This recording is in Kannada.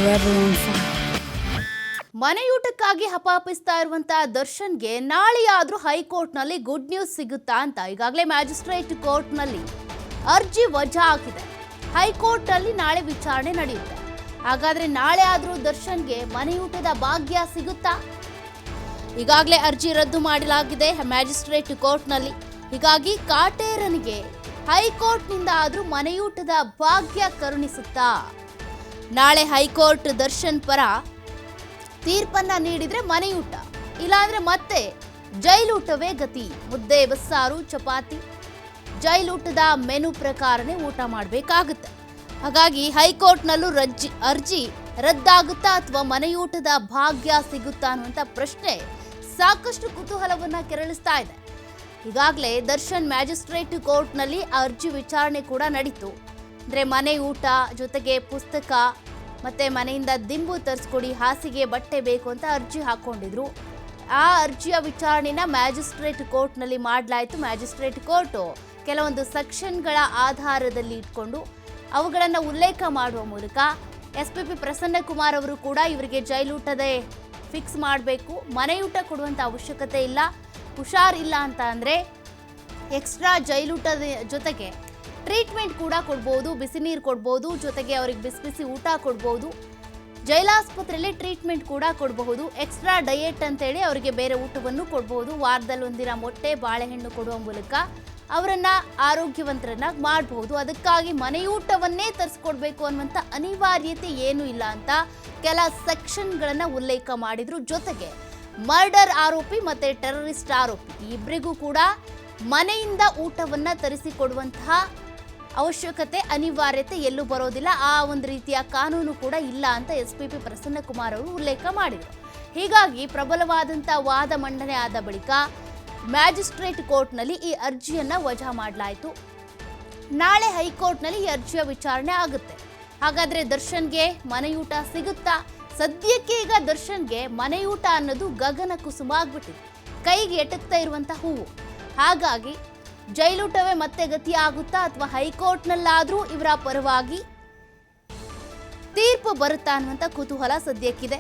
everyone fine. ಮನೆಯೂಟಕ್ಕಾಗಿ ಹಪಾಪಿಸ್ತಾ ಇರುವಂತಹ ದರ್ಶನ್ಗೆ ನಾಳೆಯಾದ್ರೂ ಹೈಕೋರ್ಟ್ನಲ್ಲಿ ಗುಡ್ ನ್ಯೂಸ್ ಸಿಗುತ್ತಾ ಅಂತ ಈಗಾಗಲೇ ಮ್ಯಾಜಿಸ್ಟ್ರೇಟ್ ಕೋರ್ಟ್ನಲ್ಲಿ ಅರ್ಜಿ ವಜಾ ಹಾಕಿದೆ. ಹೈಕೋರ್ಟ್ನಲ್ಲಿ ನಾಳೆ ವಿಚಾರಣೆ ನಡೆಯುತ್ತೆ. ಹಾಗಾದ್ರೆ ನಾಳೆ ಆದ್ರೂ ದರ್ಶನ್ಗೆ ಮನೆಯೂಟದ ಭಾಗ್ಯ ಸಿಗುತ್ತಾ? ಈಗಾಗಲೇ ಅರ್ಜಿ ರದ್ದು ಮಾಡಲಾಗಿದೆ ಮ್ಯಾಜಿಸ್ಟ್ರೇಟ್ ಕೋರ್ಟ್ನಲ್ಲಿ. ಹೀಗಾಗಿ ಕಾಟೇರನಿಗೆ ಹೈಕೋರ್ಟ್ನಿಂದ ಆದ್ರೂ ಮನೆಯೂಟದ ಭಾಗ್ಯ ಕರುಣಿಸುತ್ತಾ? ನಾಳೆ ಹೈಕೋರ್ಟ್ ದರ್ಶನ್ ಪರ ತೀರ್ಪನ್ನ ನೀಡಿದ್ರೆ ಮನೆಯೂಟ, ಇಲ್ಲಾಂದ್ರೆ ಮತ್ತೆ ಜೈಲೂಟವೇ ಗತಿ. ಮುದ್ದೆ, ಬಸ್ಸಾರು, ಚಪಾತಿ, ಜೈಲೂಟದ ಮೆನು ಪ್ರಕಾರನೇ ಊಟ ಮಾಡಬೇಕಾಗುತ್ತೆ. ಹಾಗಾಗಿ ಹೈಕೋರ್ಟ್ನಲ್ಲೂ ಅರ್ಜಿ ರದ್ದಾಗುತ್ತಾ ಅಥವಾ ಮನೆಯೂಟದ ಭಾಗ್ಯ ಸಿಗುತ್ತಾ ಅನ್ನುವಂಥ ಪ್ರಶ್ನೆ ಸಾಕಷ್ಟು ಕುತೂಹಲವನ್ನ ಕೆರಳಿಸ್ತಾ ಇದೆ. ಈಗಾಗಲೇ ದರ್ಶನ್ ಮ್ಯಾಜಿಸ್ಟ್ರೇಟ್ ಕೋರ್ಟ್ನಲ್ಲಿ ಅರ್ಜಿ ವಿಚಾರಣೆ ಕೂಡ ನಡೀತು. ಅಂದರೆ ಮನೆ ಊಟ ಜೊತೆಗೆ ಪುಸ್ತಕ ಮತ್ತೆ ಮನೆಯಿಂದ ದಿಂಬು ತರಿಸ್ಕೊಡಿ, ಹಾಸಿಗೆ, ಬಟ್ಟೆ ಬೇಕು ಅಂತ ಅರ್ಜಿ ಹಾಕೊಂಡಿದ್ರು. ಆ ಅರ್ಜಿಯ ವಿಚಾರಣೆನ ಮ್ಯಾಜಿಸ್ಟ್ರೇಟ್ ಕೋರ್ಟ್ನಲ್ಲಿ ಮಾಡಲಾಯಿತು. ಮ್ಯಾಜಿಸ್ಟ್ರೇಟ್ ಕೋರ್ಟು ಕೆಲವೊಂದು ಸೆಕ್ಷನ್ಗಳ ಆಧಾರದಲ್ಲಿ ಇಟ್ಕೊಂಡು ಅವುಗಳನ್ನು ಉಲ್ಲೇಖ ಮಾಡುವ ಮೂಲಕ SP ಪ್ರಸನ್ನಕುಮಾರ್ ಅವರು ಕೂಡ ಇವರಿಗೆ ಜೈಲೂಟದೇ ಫಿಕ್ಸ್ ಮಾಡಬೇಕು, ಮನೆಯೂಟ ಕೊಡುವಂಥ ಅವಶ್ಯಕತೆ ಇಲ್ಲ, ಹುಷಾರಿಲ್ಲ ಅಂತ ಅಂದರೆ ಎಕ್ಸ್ಟ್ರಾ ಜೈಲೂಟದ ಜೊತೆಗೆ ಟ್ರೀಟ್ಮೆಂಟ್ ಕೂಡ ಕೊಡ್ಬೋದು, ಬಿಸಿ ನೀರು ಕೊಡ್ಬೋದು, ಜೊತೆಗೆ ಅವ್ರಿಗೆ ಬಿಸಿ ಬಿಸಿ ಊಟ ಕೊಡ್ಬೋದು, ಜೈಲಾಸ್ಪತ್ರೆಯಲ್ಲಿ ಟ್ರೀಟ್ಮೆಂಟ್ ಕೂಡ ಕೊಡಬಹುದು, ಎಕ್ಸ್ಟ್ರಾ ಡಯೆಟ್ ಅಂತೇಳಿ ಅವರಿಗೆ ಬೇರೆ ಊಟವನ್ನು ಕೊಡ್ಬೋದು, ವಾರದಲ್ಲಿ ಒಂದಿನ ಮೊಟ್ಟೆ, ಬಾಳೆಹಣ್ಣು ಕೊಡುವ ಮೂಲಕ ಅವರನ್ನ ಆರೋಗ್ಯವಂತರನ್ನಾಗಿ ಮಾಡಬಹುದು. ಅದಕ್ಕಾಗಿ ಮನೆಯೂಟವನ್ನೇ ತರಿಸ್ಕೊಡ್ಬೇಕು ಅನ್ನುವಂಥ ಅನಿವಾರ್ಯತೆ ಏನೂ ಇಲ್ಲ ಅಂತ ಕೆಲ ಸೆಕ್ಷನ್ಗಳನ್ನು ಉಲ್ಲೇಖ ಮಾಡಿದ್ರು. ಜೊತೆಗೆ ಮರ್ಡರ್ ಆರೋಪಿ ಮತ್ತೆ ಟೆರರಿಸ್ಟ್ ಆರೋಪಿ ಇಬ್ಬರಿಗೂ ಕೂಡ ಮನೆಯಿಂದ ಊಟವನ್ನ ತರಿಸಿಕೊಡುವಂತಹ ಅವಶ್ಯಕತೆ, ಅನಿವಾರ್ಯತೆ ಎಲ್ಲೂ ಬರೋದಿಲ್ಲ. ಆ ಒಂದು ರೀತಿಯ ಕಾನೂನು ಕೂಡ ಇಲ್ಲ ಅಂತ SP ಪ್ರಸನ್ನಕುಮಾರ್ ಅವರು ಉಲ್ಲೇಖ ಮಾಡಿದರು. ಹೀಗಾಗಿ ಪ್ರಬಲವಾದಂಥ ವಾದ ಮಂಡನೆ ಆದ ಬಳಿಕ ಮ್ಯಾಜಿಸ್ಟ್ರೇಟ್ ಕೋರ್ಟ್ನಲ್ಲಿ ಈ ಅರ್ಜಿಯನ್ನ ವಜಾ ಮಾಡಲಾಯಿತು. ನಾಳೆ ಹೈಕೋರ್ಟ್ನಲ್ಲಿ ಈ ಅರ್ಜಿಯ ವಿಚಾರಣೆ ಆಗುತ್ತೆ. ಹಾಗಾದ್ರೆ ದರ್ಶನ್ಗೆ ಮನೆಯೂಟ ಸಿಗುತ್ತಾ? ಸದ್ಯಕ್ಕೆ ಈಗ ದರ್ಶನ್ಗೆ ಮನೆಯೂಟ ಅನ್ನೋದು ಗಗನ ಕುಸುಮ ಆಗ್ಬಿಟ್ಟಿದೆ, ಕೈಗೆ ಎಟಕ್ತಾ ಇರುವಂತ ಹೂವು. ಹಾಗಾಗಿ ಜೈಲೂಟವೇ ಮತ್ತೆ ಗತಿ ಆಗುತ್ತಾ ಅಥವಾ ಹೈಕೋರ್ಟ್ನಲ್ಲಾದ್ರೂ ಇವರ ಪರವಾಗಿ ತೀರ್ಪು ಬರುತ್ತಾ ಅನ್ನುವಂಥ ಕುತೂಹಲ ಸದ್ಯಕ್ಕಿದೆ.